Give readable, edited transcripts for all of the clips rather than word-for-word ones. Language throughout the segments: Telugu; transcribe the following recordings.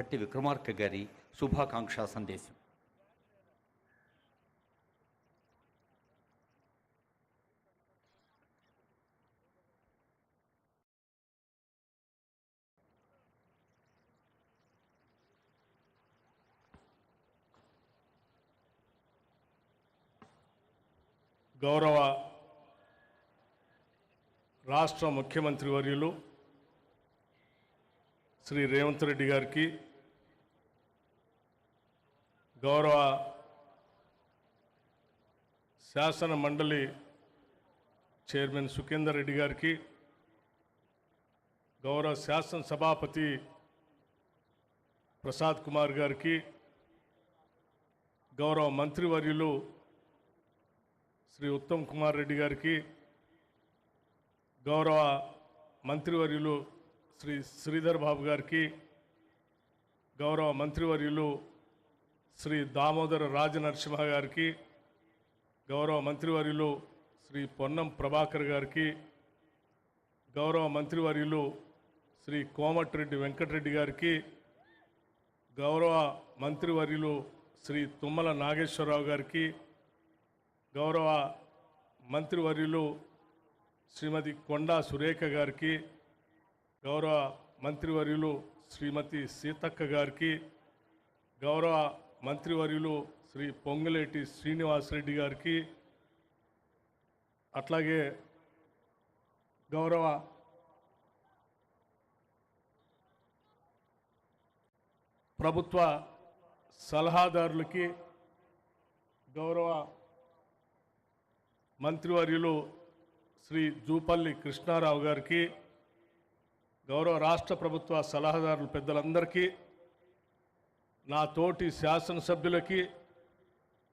భట్టి విక్రమార్క గారి శుభాకాంక్షా సందేశం. గౌరవ రాష్ట్ర ముఖ్యమంత్రి వర్యులు శ్రీ రేవంత్ రెడ్డి గారికి, గౌరవ శాసన మండలి చైర్మన్ సుఖేందర్ రెడ్డి గారికి, గౌరవ శాసన సభాపతి ప్రసాద్ కుమార్ గారికి, గౌరవ మంత్రివర్యులు శ్రీ ఉత్తమ్ కుమార్ రెడ్డి గారికి, గౌరవ మంత్రివర్యులు శ్రీ శ్రీధర్ బాబు గారికి, గౌరవ మంత్రివర్యులు శ్రీ దామోదర రాజనరసింహ గారికి, గౌరవ మంత్రివర్యులు శ్రీ పొన్నం ప్రభాకర్ గారికి, గౌరవ మంత్రివర్యులు శ్రీ కోమటిరెడ్డి వెంకటరెడ్డి గారికి, గౌరవ మంత్రివర్యులు శ్రీ తుమ్మల నాగేశ్వరరావు గారికి, గౌరవ మంత్రివర్యులు శ్రీమతి కొండా సురేఖ గారికి, గౌరవ మంత్రివర్యులు శ్రీమతి సీతక్క గారికి, గౌరవ మంత్రివర్యులు శ్రీ పొంగులేటి శ్రీనివాసరెడ్డి గారికి, అట్లాగే గౌరవ ప్రభుత్వ సలహాదారులకి, గౌరవ మంత్రివర్యులు శ్రీ జూపల్లి కృష్ణారావు గారికి, గౌరవ రాష్ట్ర ప్రభుత్వ సలహాదారుల పెద్దలందరికీ, నా తోటి శాసనసభ్యులకి,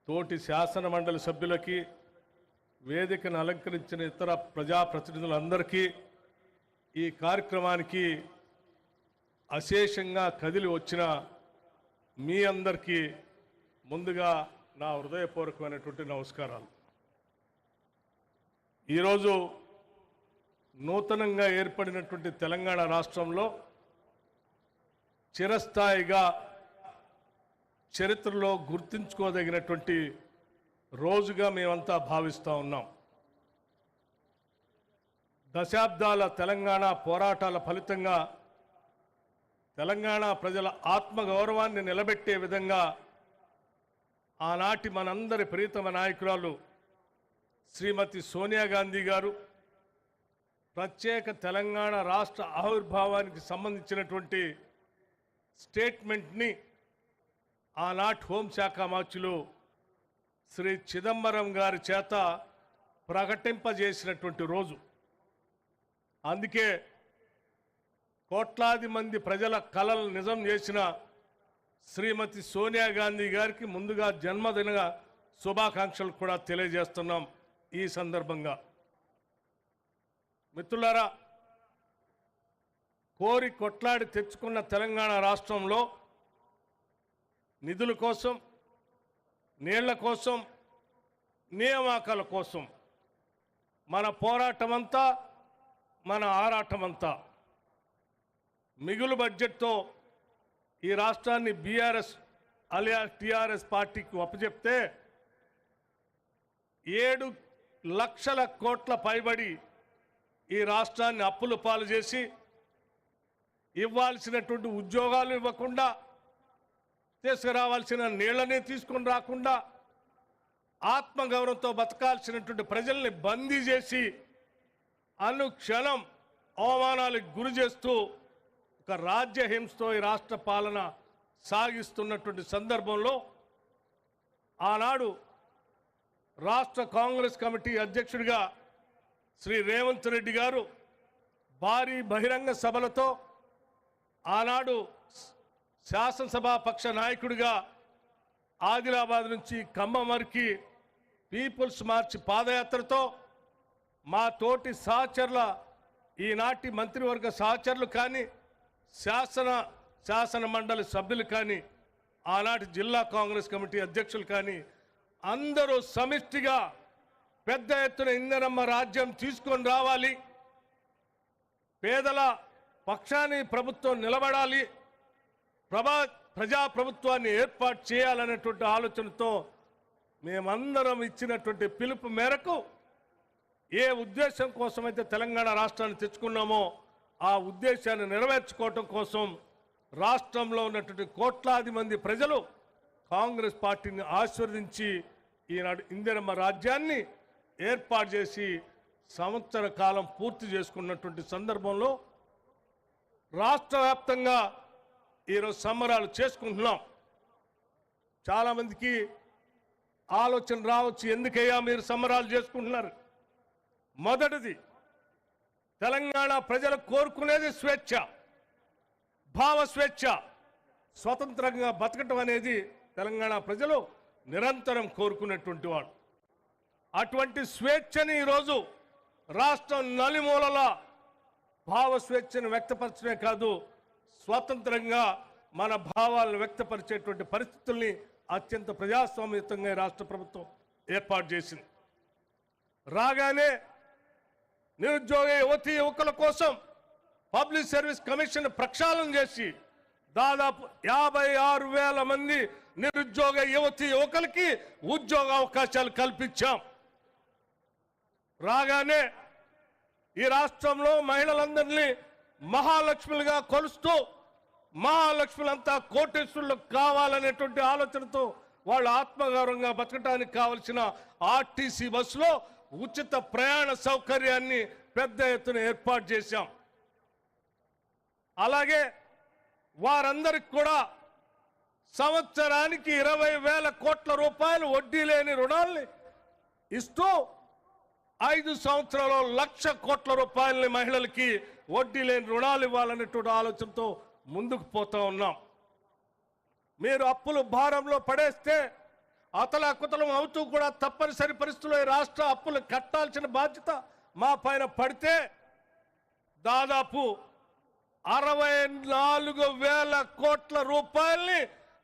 తోటి శాసన మండలి సభ్యులకి, వేదికను అలంకరించిన ఇతర ప్రజాప్రతినిధులందరికీ, ఈ కార్యక్రమానికి అశేషంగా కదిలి వచ్చిన మీ అందరికీ ముందుగా నా హృదయపూర్వకమైనటువంటి నమస్కారాలు. ఈరోజు నూతనంగా ఏర్పడినటువంటి తెలంగాణ రాష్ట్రంలో చిరస్థాయిగా చరిత్రలో గుర్తుంచుకోదగినటువంటి రోజుగా మేమంతా భావిస్తూ ఉన్నాం. దశాబ్దాల తెలంగాణ పోరాటాల ఫలితంగా తెలంగాణ ప్రజల ఆత్మగౌరవాన్ని నిలబెట్టే విధంగా ఆనాటి మనందరి ప్రియతమ నాయకురాలు శ్రీమతి సోనియా గాంధీ గారు ప్రత్యేక తెలంగాణ రాష్ట్ర ఆవిర్భావానికి సంబంధించినటువంటి స్టేట్మెంట్ని ఆనాటి హోంశాఖ మంత్రులు శ్రీ చిదంబరం గారి చేత ప్రకటింపజేసినటువంటి రోజు. అందుకే కోట్లాది మంది ప్రజల కలలు నిజం చేసిన శ్రీమతి సోనియా గాంధీ గారికి ముందుగా జన్మదిన శుభాకాంక్షలు కూడా తెలియజేస్తున్నాం. ఈ సందర్భంగా మిత్రులారా, కోరి కొట్లాడి తెచ్చుకున్న తెలంగాణ రాష్ట్రంలో నిధుల కోసం, నీళ్ల కోసం, నియామకాల కోసం మన పోరాటమంతా, మన ఆరాటమంతా మిగులు బడ్జెట్తో ఈ రాష్ట్రాన్ని బీఆర్ఎస్ అలియా టీఆర్ఎస్ పార్టీకి అప్పచెప్తే 7 లక్షల కోట్ల పైబడి ఈ రాష్ట్రాన్ని అప్పుల పాలు చేసి ఇవ్వాల్సినటువంటి ఉద్యోగాలు ఇవ్వకుండా, తీసుకురావాల్సిన నీళ్లని తీసుకొని రాకుండా, ఆత్మగౌరవంతో బతకాల్సినటువంటి ప్రజల్ని బందీ చేసి అనుక్షణం అవమానాలకు గురి చేస్తూ ఒక రాజ్యహింసతో ఈ రాష్ట్ర పాలన సాగిస్తున్నటువంటి సందర్భంలో ఆనాడు రాష్ట్ర కాంగ్రెస్ కమిటీ అధ్యక్షుడిగా శ్రీ రేవంత్ రెడ్డి గారు భారీ బహిరంగ సభలతో, ఆనాడు శాసనసభా పక్ష నాయకుడిగా ఆదిలాబాద్ నుంచి ఖమ్మం వరకు పీపుల్స్ మార్చ్ పాదయాత్రతో మా తోటి సహచరుల, ఈనాటి మంత్రివర్గ సహచరులు కానీ, శాసన మండలి సభ్యులు కానీ, ఆనాటి జిల్లా కాంగ్రెస్ కమిటీ అధ్యక్షులు కానీ అందరూ సమిష్టిగా పెద్ద ఎత్తున ఇందిరమ్మ రాజ్యం తీసుకొని రావాలి, పేదల పక్షాన్ని ప్రభుత్వం నిలబడాలి, ప్రజాప్రభుత్వాన్ని ఏర్పాటు చేయాలనేటువంటి ఆలోచనతో మేమందరం ఇచ్చినటువంటి పిలుపు మేరకు ఏ ఉద్దేశం కోసమైతే తెలంగాణ రాష్ట్రాన్ని తెచ్చుకున్నామో ఆ ఉద్దేశాన్ని నెరవేర్చుకోవటం కోసం రాష్ట్రంలో ఉన్నటువంటి కోట్లాది మంది ప్రజలు కాంగ్రెస్ పార్టీని ఆశీర్వదించి ఈనాడు ఇందిరమ్మ రాజ్యాన్ని ఏర్పాటు చేసి సంవత్సర కాలం పూర్తి చేసుకున్నటువంటి సందర్భంలో రాష్ట్ర వ్యాప్తంగా ఈరోజు సంబరాలు చేసుకుంటున్నాం. చాలామందికి ఆలోచన రావచ్చు, ఎందుకయ్యా మీరు సంబరాలు చేసుకుంటున్నారు? మొదటిది, తెలంగాణ ప్రజలు కోరుకునేది స్వేచ్ఛ, భావ స్వేచ్ఛ, స్వతంత్రంగా బతకటం అనేది తెలంగాణ ప్రజలు నిరంతరం కోరుకునేటువంటి వాడు. అటువంటి స్వేచ్ఛని ఈరోజు రాష్ట్రం నలుమూలల భావ స్వేచ్ఛను వ్యక్తపరచడమే కాదు, స్వతంత్రంగా మన భావాలను వ్యక్తపరిచేటువంటి పరిస్థితుల్ని అత్యంత ప్రజాస్వామ్యయుతంగా రాష్ట్ర ప్రభుత్వం ఏర్పాటు చేసింది. రాగానే నిరుద్యోగ యువతీ యువకుల కోసం పబ్లిక్ సర్వీస్ కమిషన్ ప్రక్షాళన చేసి దాదాపు 56,000 మంది నిరుద్యోగ యువతీ యువకులకి ఉద్యోగ అవకాశాలు కల్పించాం. రాగానే ఈ రాష్ట్రంలో మహిళలందరినీ మహాలక్ష్ములుగా కొలుస్తూ మహాలక్ష్ములంతా కోటేశ్వరులు కావాలనేటువంటి ఆలోచనతో వాళ్ళు ఆత్మగౌరవంగా బతకడానికి కావలసిన ఆర్టీసీ బస్సులో ఉచిత ప్రయాణ సౌకర్యాన్ని పెద్ద ఎత్తున ఏర్పాటు చేశాం. అలాగే వారందరికి కూడా సంవత్సరానికి 20,000 కోట్ల రూపాయలు వడ్డీ లేని రుణాల్ని ఇస్తూ 5 సంవత్సరాల్లో 1,00,000 కోట్ల రూపాయలని మహిళలకి వడ్డీ లేని రుణాలు ఇవ్వాలనేటువంటి ఆలోచనతో ముందుకు పోతా ఉన్నాం. మీరు అప్పులు భారంలో పడేస్తే అతలాకుతలం అవుతూ కూడా తప్పనిసరి పరిస్థితుల్లో ఈ రాష్ట్ర అప్పులు కట్టాల్సిన బాధ్యత మా పైన పడితే దాదాపు 64,000 కోట్ల రూపాయల్ని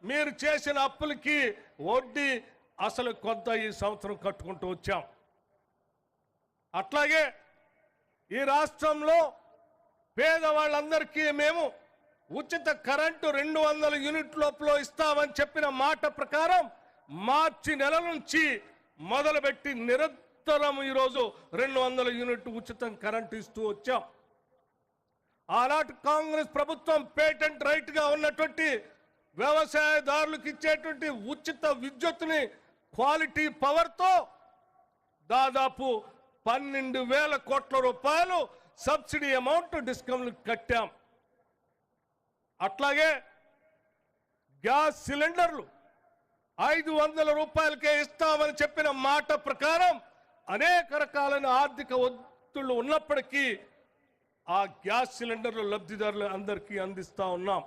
మీరు చేసిన అప్పులకి వడ్డీ అసలు కొంత ఈ సంవత్సరం కట్టుకుంటూ వచ్చాం. అట్లాగే ఈ రాష్ట్రంలో పేదవాళ్ళందరికీ మేము ఉచిత కరెంటు 200 యూనిట్ లోపల ఇస్తామని చెప్పిన మాట ప్రకారం మార్చి నెల నుంచి మొదలుపెట్టి నిరంతరం ఈరోజు 200 యూనిట్ ఉచితం కరెంటు ఇస్తూ వచ్చాం. ఆనాటి కాంగ్రెస్ ప్రభుత్వం పేటెంట్ రైట్ గా ఉన్నటువంటి వ్యవసాయదారులకు ఇచ్చేటువంటి ఉచిత విద్యుత్తుని క్వాలిటీ పవర్తో దాదాపు 12,000 కోట్ల రూపాయలు సబ్సిడీ అమౌంట్ డిస్కౌంట్ కట్టాం. అట్లాగే గ్యాస్ సిలిండర్లు 500 రూపాయలకే ఇస్తామని చెప్పిన మాట ప్రకారం అనేక రకాలైన ఆర్థిక ఒత్తిళ్లు ఉన్నప్పటికీ ఆ గ్యాస్ సిలిండర్లు లబ్ధిదారులు అందరికీ అందిస్తా ఉన్నాం.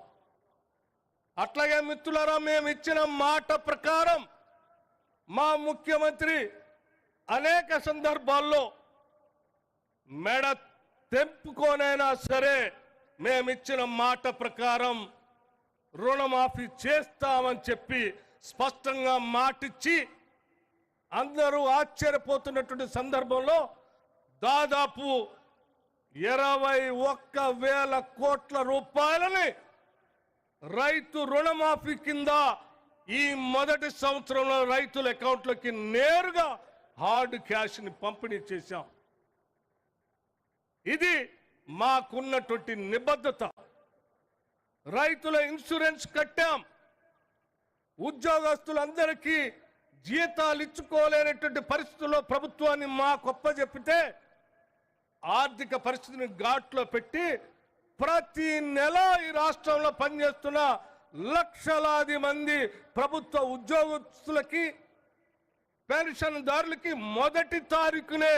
అట్లాగే మిత్రులారా, మేము ఇచ్చిన మాట ప్రకారం మా ముఖ్యమంత్రి అనేక సందర్భాల్లో మెడ తెంపుకోనైనా సరే మేమిచ్చిన మాట ప్రకారం రుణమాఫీ చేస్తామని చెప్పి స్పష్టంగా మాటిచ్చి అందరూ ఆశ్చర్యపోతున్నటువంటి సందర్భంలో దాదాపు 21,000 కోట్ల రూపాయలని రైతు రుణమాఫీ కింద ఈ మొదటి సంవత్సరంలో రైతుల అకౌంట్లోకి నేరుగా హార్డ్ క్యాష్ ని పంపిణీ చేశాం. ఇది మాకున్నటువంటి నిబద్ధత. రైతుల ఇన్సూరెన్స్ కట్టాం. ఉద్యోగస్తులందరికీ జీతాలు ఇచ్చుకోలేనటువంటి పరిస్థితుల్లో ప్రభుత్వాన్ని మా గొప్ప చెప్పితే ఆర్థిక పరిస్థితిని ఘాట్లో పెట్టి ప్రతి నెల ఈ రాష్ట్రంలో పనిచేస్తున్న లక్షలాది మంది ప్రభుత్వ ఉద్యోగస్తులకి పెన్షన్దారులకి మొదటి తారీఖునే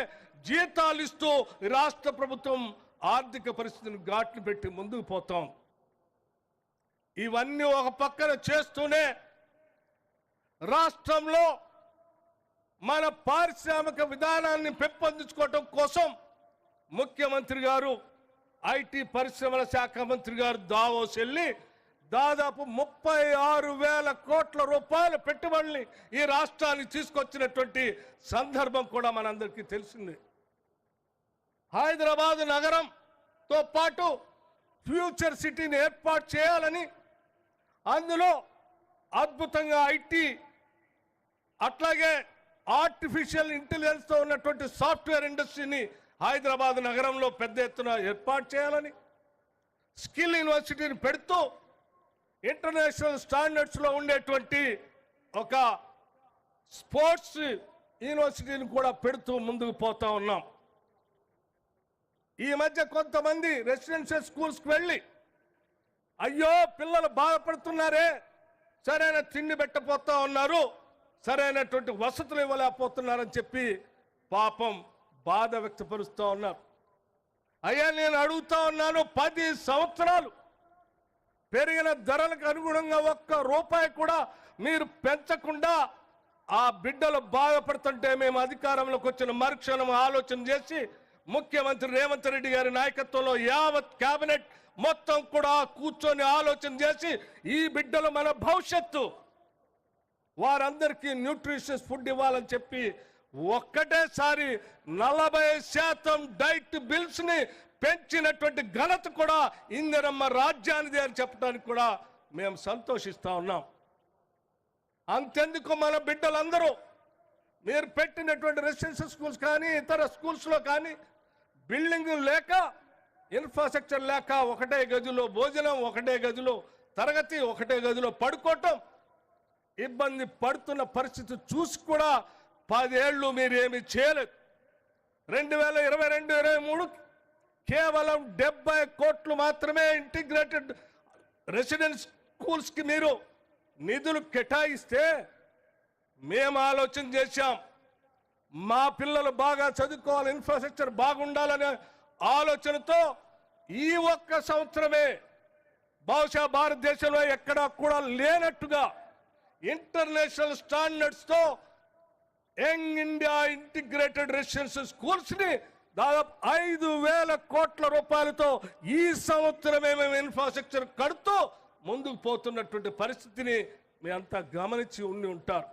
జీతాలు ఇస్తూ రాష్ట్ర ప్రభుత్వం ఆర్థిక పరిస్థితిని ఘాట్లు పెట్టి ముందుకు పోతాం. ఇవన్నీ ఒక పక్కన చేస్తూనే రాష్ట్రంలో మన పారిశ్రామిక విధానాన్ని పెంపొందించుకోవటం కోసం ముఖ్యమంత్రి గారు ఐటీ పరిశ్రమల శాఖ మంత్రి గారు దావోస్ వెళ్ళి దాదాపు 36,000 కోట్ల రూపాయల పెట్టుబడుల్ని ఈ రాష్ట్రానికి తీసుకొచ్చినటువంటి సందర్భం కూడా మనందరికీ తెలిసింది. హైదరాబాద్ నగరంతో పాటు ఫ్యూచర్ సిటీని ఏర్పాటు చేయాలని అందులో అద్భుతంగా ఐటీ, అట్లాగే ఆర్టిఫిషియల్ ఇంటెలిజెన్స్తో ఉన్నటువంటి సాఫ్ట్వేర్ ఇండస్ట్రీని హైదరాబాద్ నగరంలో పెద్ద ఎత్తున ఏర్పాటు చేయాలని, స్కిల్ యూనివర్సిటీని పెడుతూ ఇంటర్నేషనల్ స్టాండర్డ్స్లో ఉండేటువంటి ఒక స్పోర్ట్స్ యూనివర్సిటీని కూడా పెడుతూ ముందుకు పోతా ఉన్నాం. ఈ మధ్య కొంతమంది రెసిడెన్షియల్ స్కూల్స్కి వెళ్ళి, అయ్యో పిల్లలు బాధపడుతున్నారే, సరైన తిండి పెట్టపోతా ఉన్నారు, సరైనటువంటి వసతులు ఇవ్వలేకపోతున్నారని చెప్పి పాపం బాధ వ్యక్తపరుస్తూ ఉన్నారు. అయ్యా నేను అడుగుతా ఉన్నాను, 10 సంవత్సరాలు పెరిగిన ధరలకు అనుగుణంగా ఒక్క రూపాయి కూడా మీరు పెంచకుండా ఆ బిడ్డలు బాధపడుతుంటే మేము అధికారంలోకి వచ్చిన మరుక్షణం ఆలోచన చేసి ముఖ్యమంత్రి రేవంత్ రెడ్డి గారి నాయకత్వంలో యావత్ కేబినెట్ మొత్తం కూడా కూర్చొని ఆలోచన చేసి ఈ బిడ్డలు మన భవిష్యత్తు, వారందరికీ న్యూట్రిషియస్ ఫుడ్ ఇవ్వాలని చెప్పి ఒక్కటేసారి 40% డైట్ బిల్స్ ని పెంచినటువంటి ఘనత కూడా ఇందిరమ్మ రాజ్యానిది అని చెప్పడానికి కూడా మేము సంతోషిస్తా ఉన్నాం. అంతెందుకు మన బిడ్డలందరూ మీరు పెట్టినటువంటి రెసిడెన్షియల్ స్కూల్స్ కానీ ఇతర స్కూల్స్లో కానీ బిల్డింగ్ లేక, ఇన్ఫ్రాస్ట్రక్చర్ లేక, ఒకటే గదిలో భోజనం, ఒకటే గదిలో తరగతి, ఒకటే గదిలో పడుకోవటం, ఇబ్బంది పడుతున్న పరిస్థితి చూసి కూడా 10 ఏళ్ళు మీరేమి చేయలేదు. 2022-23 కేవలం 70 కోట్లు మాత్రమే ఇంటిగ్రేటెడ్ రెసిడెన్స్ స్కూల్స్కి మీరు నిధులు కేటాయిస్తే మేము ఆలోచన చేశాం, మా పిల్లలు బాగా చదువుకోవాలి, ఇన్ఫ్రాస్ట్రక్చర్ బాగుండాలనే ఆలోచనతో ఈ ఒక్క సంవత్సరమే బహుశా భారతదేశంలో ఎక్కడా కూడా లేనట్టుగా ఇంటర్నేషనల్ స్టాండర్డ్స్తో యంగ్ ఇండియా ఇంటిగ్రేటెడ్ రెసిడెన్షియల్ స్కూల్స్ని దాదాపు 5,000 కోట్ల రూపాయలతో ఈ సంవత్సరమే మేము ఇన్ఫ్రాస్ట్రక్చర్ కడుతూ ముందుకు పోతున్నటువంటి పరిస్థితిని మీ అంతా గమనించి ఉండి ఉంటారు.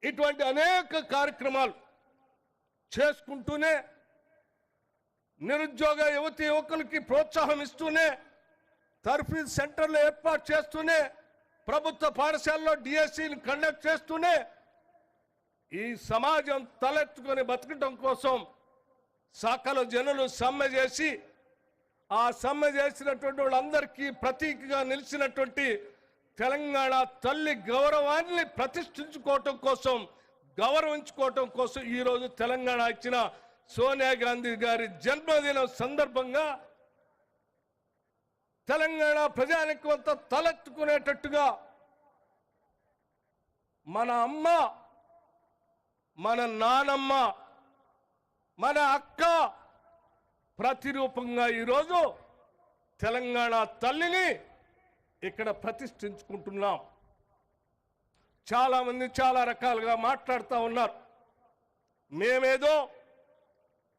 ఇటువంటి అనేక కార్యక్రమాలు చేసుకుంటూనే, నిరుద్యోగ యువతి యువకులకి ప్రోత్సాహం ఇస్తూనే, తర్ఫీదు సెంటర్లు ఏర్పాటు చేస్తూనే, ప్రభుత్వ పాఠశాలలో డిఎస్సిని కండక్ట్ చేస్తూనే ఈ సమాజం తలెత్తుకొని బతకటం కోసం సకల జనులు సమ్మె చేసి, ఆ సమ్మె చేసినటువంటి వాళ్ళందరికీ ప్రతీకగా నిలిచినటువంటి తెలంగాణ తల్లి గౌరవాన్ని ప్రతిష్ఠించుకోవటం కోసం, గౌరవించుకోవటం కోసం ఈరోజు తెలంగాణ ఇచ్చిన సోనియా గాంధీ గారి జన్మదినం సందర్భంగా తెలంగాణ ప్రజానికం అంతా తలెత్తుకునేటట్టుగా మన అమ్మ, మన నానమ్మ, మన అక్క ప్రతిరూపంగా ఈరోజు తెలంగాణ తల్లిని ఇక్కడ ప్రతిష్ఠించుకుంటున్నాం. చాలామంది చాలా రకాలుగా మాట్లాడుతూ ఉన్నారు. మేమేదో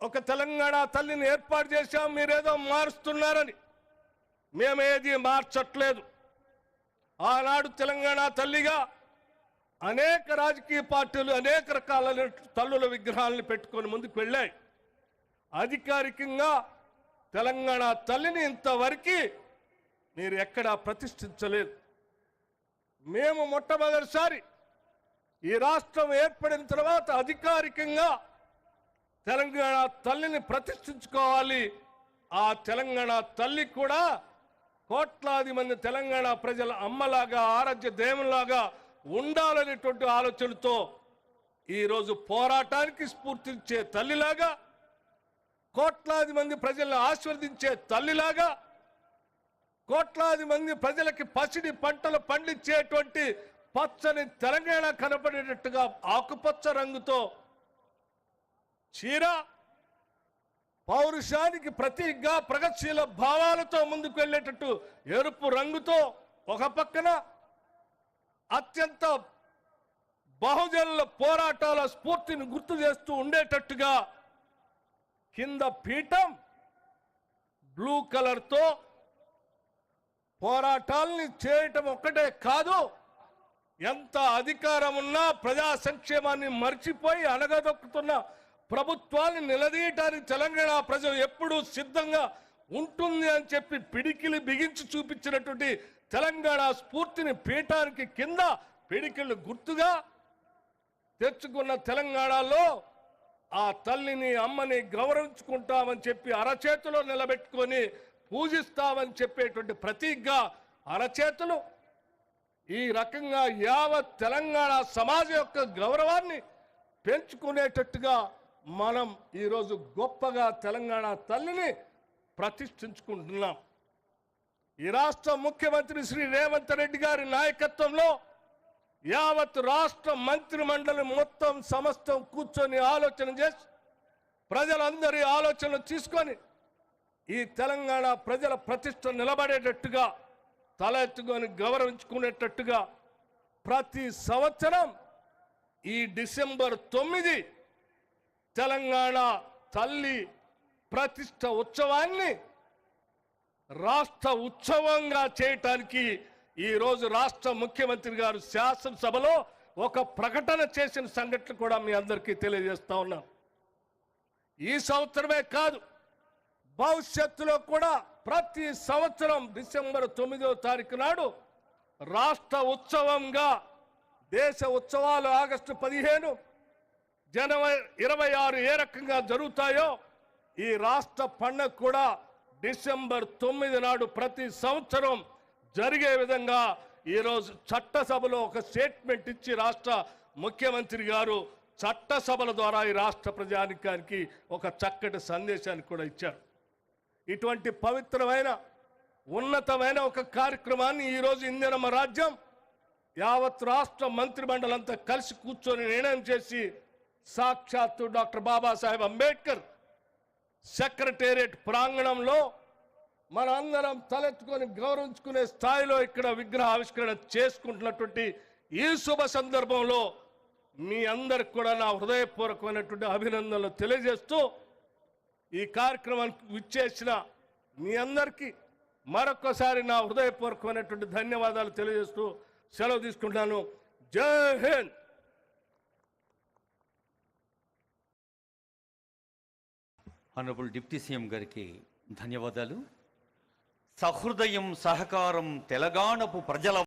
ఒక తెలంగాణ తల్లిని ఏర్పాటు చేశాం, మీరేదో మారుస్తున్నారని. మేమేది మార్చట్లేదు. ఆనాడు తెలంగాణ తల్లిగా అనేక రాజకీయ పార్టీలు అనేక రకాల తల్లుల విగ్రహాలను పెట్టుకొని ముందుకు వెళ్ళాయి. అధికారికంగా తెలంగాణ తల్లిని ఇంతవరకు మీరు ఎక్కడా ప్రతిష్ఠించలేదు. మేము మొట్టమొదటిసారి ఈ రాష్ట్రం ఏర్పడిన తర్వాత అధికారికంగా తెలంగాణ తల్లిని ప్రతిష్ఠించుకోవాలి. ఆ తెలంగాణ తల్లి కూడా కోట్లాది మంది తెలంగాణ ప్రజల అమ్మలాగా, ఆరాధ్య దేవులాగా ఉండాలనేటువంటి ఆలోచనతో ఈరోజు పోరాటానికి స్ఫూర్తించే తల్లిలాగా, కోట్లాది మంది ప్రజలను ఆశీర్వదించే తల్లిలాగా, కోట్లాది మంది ప్రజలకి పసిడి పంటలు పండించేటువంటి పచ్చని తెలంగాణ కనపడేటట్టుగా ఆకుపచ్చ రంగుతో చీర, పౌరుషానికి ప్రతీకగా ప్రగతిశీల భావాలతో ముందుకు వెళ్ళేటట్టు ఎరుపు రంగుతో ఒక పక్కన అత్యంత బహుజనుల పోరాటాల స్ఫూర్తిని గుర్తు చేస్తూ ఉండేటట్టుగా కింద పీఠం బ్లూ కలర్తో పోరాటాలని చేయటం ఒక్కటే కాదు, ఎంత అధికారం ఉన్నా ప్రజా సంక్షేమాన్ని మర్చిపోయి అణగదొక్కుతున్న ప్రభుత్వాన్ని నిలదీయటానికి తెలంగాణ ప్రజలు ఎప్పుడూ సిద్ధంగా ఉంటుంది అని చెప్పి పిడికిలి బిగించి చూపించినటువంటి తెలంగాణ స్ఫూర్తిని పీఠానికి కింద పిడికిళ్ళు గుర్తుగా తెచ్చుకున్న తెలంగాణలో ఆ తల్లిని అమ్మని గౌరవించుకుంటామని చెప్పి అరచేతిలో నిలబెట్టుకొని పూజిస్తామని చెప్పేటువంటి ప్రతీకగా అరచేతులు ఈ రకంగా యావత్ తెలంగాణ సమాజం యొక్క గౌరవాన్ని పెంచుకునేటట్టుగా మనం ఈరోజు గొప్పగా తెలంగాణ తల్లిని ప్రతిష్ఠించుకుంటున్నాం. ఈ రాష్ట్ర ముఖ్యమంత్రి శ్రీ రేవంత్ రెడ్డి గారి నాయకత్వంలో యావత్ రాష్ట్ర మంత్రి మండలి మొత్తం సమస్తం కూర్చొని ఆలోచన చేసి ప్రజలందరి ఆలోచనలు తీసుకొని ఈ తెలంగాణ ప్రజల ప్రతిష్ట నిలబడేటట్టుగా తల ఎత్తుకొని గౌరవించుకునేటట్టుగా ప్రతి సంవత్సరం ఈ డిసెంబర్ 9 తెలంగాణ తల్లి ప్రతిష్ట ఉత్సవాన్ని రాష్ట్ర ఉత్సవంగా చేయటానికి ఈరోజు రాష్ట్ర ముఖ్యమంత్రి గారు శాసనసభలో ఒక ప్రకటన చేసిన సంఘటన కూడా మీ అందరికీ తెలియజేస్తా ఉన్నాను. ఈ సంవత్సరమే కాదు, భవిష్యత్తులో కూడా ప్రతి సంవత్సరం డిసెంబర్ 9వ తారీఖు నాడు రాష్ట్ర ఉత్సవంగా, దేశ ఉత్సవాలు ఆగస్టు 15, జనవరి 26 ఏ రకంగా జరుగుతాయో ఈ రాష్ట్ర పండుగ కూడా డిసెంబర్ 9 నాడు ప్రతి సంవత్సరం జరిగే విధంగా ఈరోజు చట్టసభలో ఒక స్టేట్మెంట్ ఇచ్చి రాష్ట్ర ముఖ్యమంత్రి గారు చట్టసభల ద్వారా ఈ రాష్ట్ర ప్రజానికానికి ఒక చక్కటి సందేశాన్ని కూడా ఇచ్చారు. ఇటువంటి పవిత్రమైన ఉన్నతమైన ఒక కార్యక్రమాన్ని ఈరోజు ఇందిరమ్మ రాజ్యం యావత్ రాష్ట్ర మంత్రి మండలంతా కలిసి కూర్చొని నిర్ణయం చేసి సాక్షాత్తు డాక్టర్ బాబాసాహెబ్ అంబేద్కర్ సెక్రటేరియట్ ప్రాంగణంలో మన అందరం తలెత్తుకొని గౌరవించుకునే స్థాయిలో ఇక్కడ విగ్రహ ఆవిష్కరణ చేసుకుంటున్నటువంటి ఈ శుభ సందర్భంలో మీ అందరికి కూడా నా హృదయపూర్వకమైనటువంటి అభినందనలు తెలియజేస్తూ ఈ కార్యక్రమానికి విచ్చేసిన మీ అందరికీ మరొకసారి నా హృదయపూర్వకమైనటువంటి ధన్యవాదాలు తెలియజేస్తూ సెలవు తీసుకుంటాను. జై హింద్. ఆనరబుల్ డిప్యూటీ సీఎం గారికి ధన్యవాదాలు. సహృదయం సహకారం తెలంగాణపు ప్రజల